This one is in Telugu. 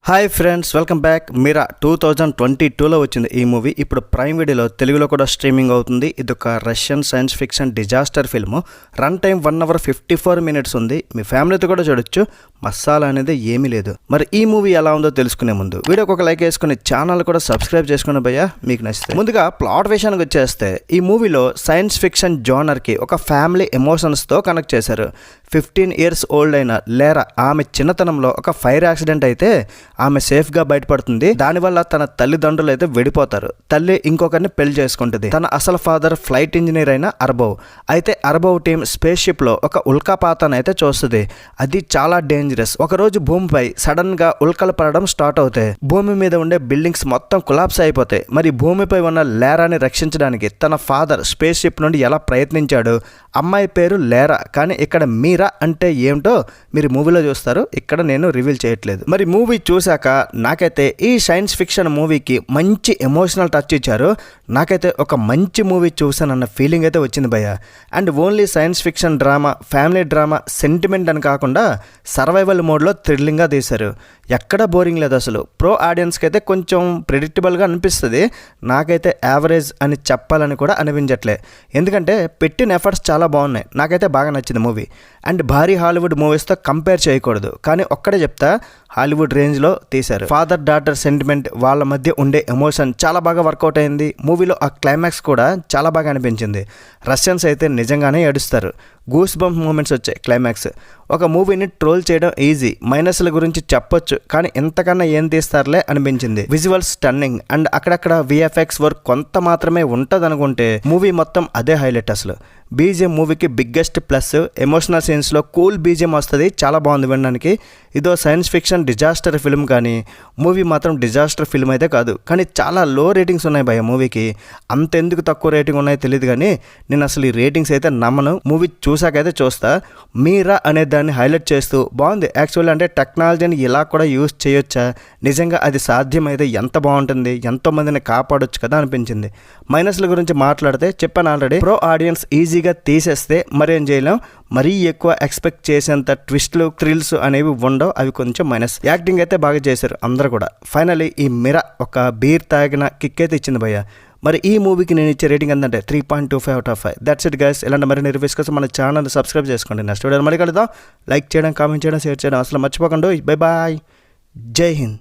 Hi friends, welcome back. మీరా 2022లో వచ్చింది ఈ మూవీ. ఇప్పుడు ప్రైమ్ వీడియోలో తెలుగులో కూడా స్ట్రీమింగ్ అవుతుంది. ఇది ఒక Russian science fiction disaster film. Run time 1 hour 54 minutes ఉంది. మీ ఫ్యామిలీతో కూడా చూడొచ్చు. మసాలా అనేది ఏమీ లేదు. మరి ఈ మూవీ ఎలా ఉందో తెలుసుకునే ముందు వీడియోకి ఒక లైక్ వేసుకుని ఛానల్ కూడా సబ్స్క్రైబ్ చేసుకుని భయ్యా మీకు నచ్చితే. ముందుగా ప్లాట్ విషయానికి వచ్చేస్తే ఈ మూవీలో సైన్స్ ఫిక్షన్ జోనర్కి ఒక ఫ్యామిలీ ఎమోషన్స్తో కనెక్ట్ చేశారు. 15 years ఓల్డ్ అయిన లేరా ఆమె చిన్నతనంలో ఒక ఫైర్ యాక్సిడెంట్ అయితే ఆమె సేఫ్గా బయటపడుతుంది. దానివల్ల తన తల్లిదండ్రులు అయితే విడిపోతారు. తల్లి ఇంకొకరిని పెళ్లి చేసుకుంటుంది. తన అసలు ఫాదర్ ఫ్లైట్ ఇంజనీర్ అయిన అర్బవ్. అయితే అర్బవ్ టీం స్పేస్ షిప్లో ఒక ఉల్కాపాతాన్ని అయితే చూస్తుంది. అది చాలా డేంజరస్. ఒకరోజు భూమిపై సడన్ గా ఉల్కలు పడడం స్టార్ట్ అవుతాయి. భూమి మీద ఉండే బిల్డింగ్స్ మొత్తం కొలాప్స్ అయిపోతాయి. మరి భూమిపై ఉన్న లేరాని రక్షించడానికి తన ఫాదర్ స్పేస్ షిప్ నుండి ఎలా ప్రయత్నించాడు. అమ్మాయి పేరు లేరా, కానీ ఇక్కడ మీరా అంటే ఏమిటో మీరు మూవీలో చూస్తారు. ఇక్కడ నేను రివీల్ చేయట్లేదు. మరి మూవీ చూశాక నాకైతే ఈ సైన్స్ ఫిక్షన్ మూవీకి మంచి ఎమోషనల్ టచ్ ఇచ్చారు. నాకైతే ఒక మంచి మూవీ చూసానన్న ఫీలింగ్ అయితే వచ్చింది భయ్య. And only science fiction drama, family drama, sentiment అని కాకుండా సర్వైవల్ మోడ్లో థ్రిల్లింగ్గా తీశారు. ఎక్కడ బోరింగ్ లేదు అసలు. ప్రో ఆడియన్స్కి అయితే కొంచెం ప్రెడిక్టబుల్గా అనిపిస్తుంది. నాకైతే యావరేజ్ అని చెప్పాలని కూడా అనిపించట్లే. ఎందుకంటే పెట్టిన ఎఫర్ట్స్ చాలా బాగున్నాయి. నాకైతే బాగా నచ్చింది మూవీ. అండ్ భారీ హాలీవుడ్ మూవీస్తో కంపేర్ చేయకూడదు, కానీ ఒక్కడే చెప్తా, హాలీవుడ్ రేంజ్లో తీశారు. ఫాదర్ డాటర్ సెంటిమెంట్, వాళ్ళ మధ్య ఉండే ఎమోషన్ చాలా బాగా వర్కౌట్ అయింది. మూవీలో ఆ క్లైమాక్స్ కూడా చాలా బాగా అనిపించింది. రష్యన్స్ అయితే నిజంగానే ఏడుస్తారు. గూస్ బంప్ మూమెంట్స్ వచ్చాయి క్లైమాక్స్. ఒక మూవీని ట్రోల్ చేయడం ఈజీ, మైనస్ల గురించి చెప్పొచ్చు, కానీ ఇంతకన్నా ఏం తీస్తారులే అనిపించింది. విజువల్స్ స్టన్నింగ్ అండ్ అక్కడక్కడ విఎఫ్ఎక్స్ వర్క్ కొంత మాత్రమే ఉంటుంది అనుకుంటే మూవీ మొత్తం అదే హైలైట్ అసలు. బీజిఎం మూవీకి బిగ్గెస్ట్ ప్లస్. ఎమోషనల్ సీన్స్లో కూల్ బీజిఎం వస్తుంది, చాలా బాగుంది వినడానికి. ఇదో సైన్స్ ఫిక్షన్ డిజాస్టర్ ఫిల్మ్, కానీ మూవీ మాత్రం డిజాస్టర్ ఫిల్మ్ అయితే కాదు. కానీ చాలా లో రేటింగ్స్ ఉన్నాయి భయ్య మూవీకి. అంతెందుకు తక్కువ రేటింగ్ ఉన్నాయో తెలియదు, కానీ నేను అసలు ఈ రేటింగ్స్ అయితే నమ్మను. మూవీ చూసాకైతే చూస్తా. మీరా అనే దాన్ని హైలైట్ చేస్తూ బాగుంది. యాక్చువల్లీ అంటే టెక్నాలజీని ఇలా కూడా యూజ్ చేయొచ్చా, నిజంగా అది సాధ్యమైతే ఎంత బాగుంటుంది, ఎంతోమందిని కాపాడొచ్చు కదా అనిపించింది. మైనస్ల గురించి మాట్లాడితే చెప్పాను ఆల్రెడీ, ప్రో ఆడియన్స్ ఈజీగా తీసేస్తే మరేం చేయలేం. మరీ ఎక్కువ ఎక్స్పెక్ట్ చేసేంత ట్విస్ట్లు, థ్రిల్స్ అనేవి ఉండవు. అవి కొంచెం మైనస్. యాక్టింగ్ అయితే బాగా చేశారు అందరూ కూడా. ఫైనలీ ఈ మీరా ఒక బీర్ తాగిన కిక్ అయితే ఇచ్చింది భయ్య. మరి ఈ మూవీకి నేను ఇచ్చే రేటింగ్ ఎంతంటే 3.25 out of 5. That's it guys. ఇలాంటి మరిన్ని రివ్యూస్ కోసం మన ఛానల్ సబ్స్క్రైబ్ చేసుకోండి. నెక్స్ట్ వీడియో మళ్ళీ కలుద్దాం. లైక్ చేయడం, కామెంట్ చేయడం, షేర్ చేయడం అసలు మర్చిపోకండి. Bye bye. జై హింద్.